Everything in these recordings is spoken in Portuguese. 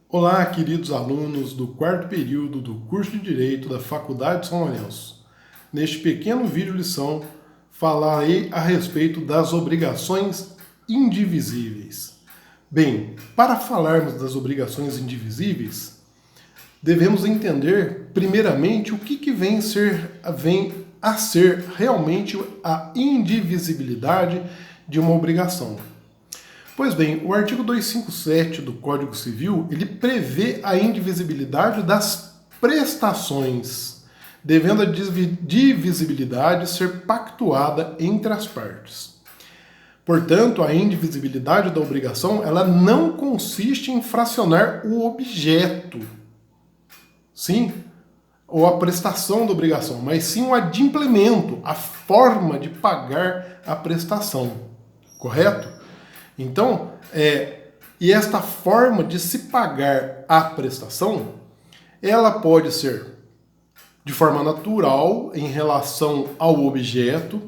Olá, queridos alunos do quarto período do curso de Direito da Faculdade de São Lourenço. Neste pequeno vídeo lição, falarei a respeito das obrigações indivisíveis. Bem, para falarmos das obrigações indivisíveis, devemos entender, primeiramente, o que vem a ser realmente a indivisibilidade de uma obrigação. Pois bem, o artigo 257 do Código Civil, ele prevê a indivisibilidade das prestações, devendo a divisibilidade ser pactuada entre as partes. Portanto, a indivisibilidade da obrigação, ela não consiste em fracionar o objeto, sim, ou a prestação da obrigação, mas sim o adimplemento, a forma de pagar a prestação, correto? Então, e esta forma de se pagar a prestação, ela pode ser de forma natural em relação ao objeto,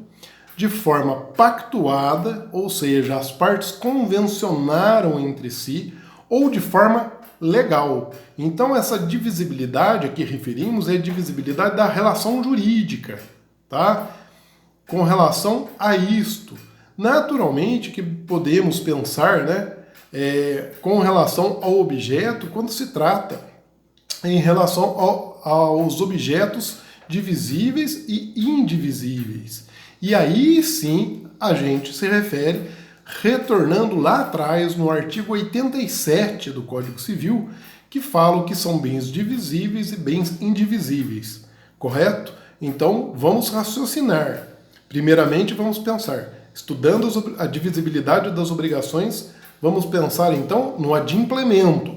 de forma pactuada, ou seja, as partes convencionaram entre si, ou de forma legal. Então, essa divisibilidade a que referimos é a divisibilidade da relação jurídica, tá? Com relação a isto. Naturalmente que podemos pensar, né, com relação ao objeto, quando se trata em relação aos objetos divisíveis e indivisíveis. E aí sim a gente se refere, retornando lá atrás no artigo 87 do Código Civil, que fala que são bens divisíveis e bens indivisíveis, correto? Então vamos raciocinar. Primeiramente vamos pensar, estudando a divisibilidade das obrigações, vamos pensar então no adimplemento.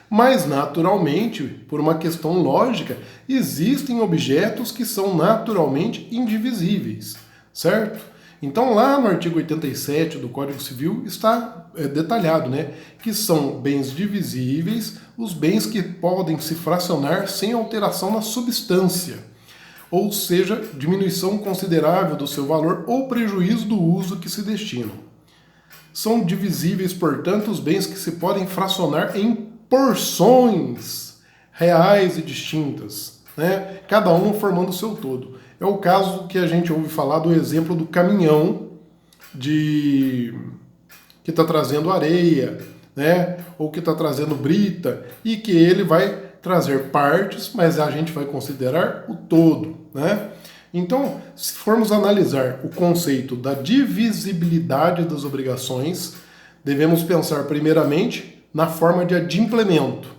Mas naturalmente, por uma questão lógica, existem objetos que são naturalmente indivisíveis, certo? Então lá no artigo 87 do Código Civil está detalhado, né, que são bens divisíveis, os bens que podem se fracionar sem alteração na substância, ou seja, diminuição considerável do seu valor ou prejuízo do uso que se destinam. São divisíveis, portanto, os bens que se podem fracionar em porções reais e distintas, né? Cada uma formando o seu todo. É o caso que a gente ouve falar do exemplo do caminhão que está trazendo areia, né? Ou que está trazendo brita, e que ele vai trazer partes, mas a gente vai considerar o todo, né? Então, se formos analisar o conceito da divisibilidade das obrigações, devemos pensar primeiramente na forma de adimplemento,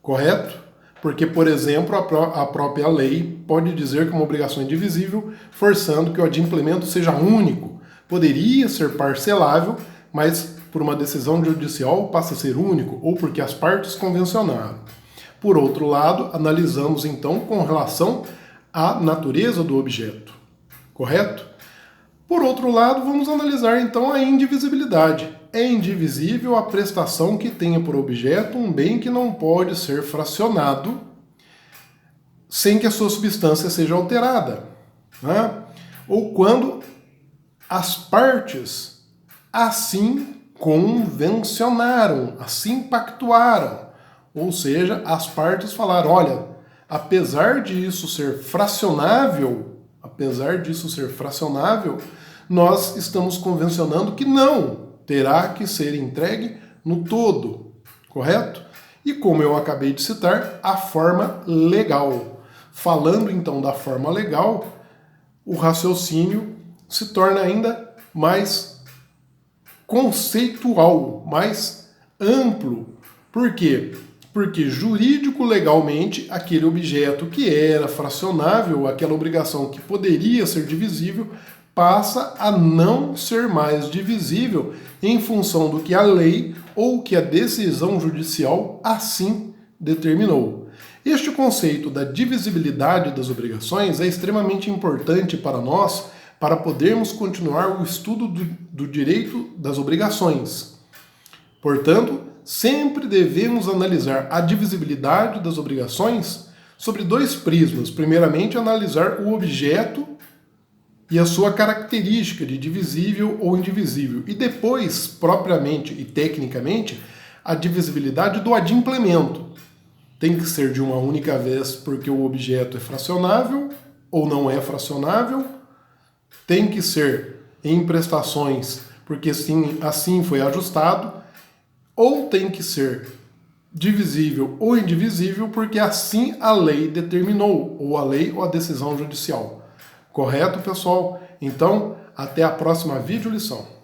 correto? Porque, por exemplo, a própria lei pode dizer que uma obrigação é indivisível, forçando que o adimplemento seja único. Poderia ser parcelável, mas por uma decisão judicial passa a ser único, ou porque as partes convencionaram. Por outro lado, analisamos então com relação à natureza do objeto, correto? Por outro lado, vamos analisar então a indivisibilidade. É indivisível a prestação que tenha por objeto um bem que não pode ser fracionado sem que a sua substância seja alterada, né? Ou quando as partes assim convencionaram, assim pactuaram. Ou seja, as partes falaram, olha, apesar disso ser fracionável, nós estamos convencionando que não, terá que ser entregue no todo, correto? E como eu acabei de citar, a forma legal. Falando então da forma legal, o raciocínio se torna ainda mais conceitual, mais amplo. Por quê? Porque jurídico legalmente aquele objeto que era fracionável, aquela obrigação que poderia ser divisível, passa a não ser mais divisível em função do que a lei ou que a decisão judicial assim determinou. Este conceito da divisibilidade das obrigações é extremamente importante para nós para podermos continuar o estudo do direito das obrigações. Portanto, sempre devemos analisar a divisibilidade das obrigações sobre dois prismas. Primeiramente, analisar o objeto e a sua característica de divisível ou indivisível. E depois, propriamente e tecnicamente, A divisibilidade do adimplemento tem que ser de uma única vez porque o objeto é fracionável ou não é fracionável. Tem que ser em prestações porque assim foi ajustado. Ou tem que ser divisível ou indivisível porque assim a lei determinou, ou a lei ou a decisão judicial. Correto, pessoal? Então, até a próxima videolição.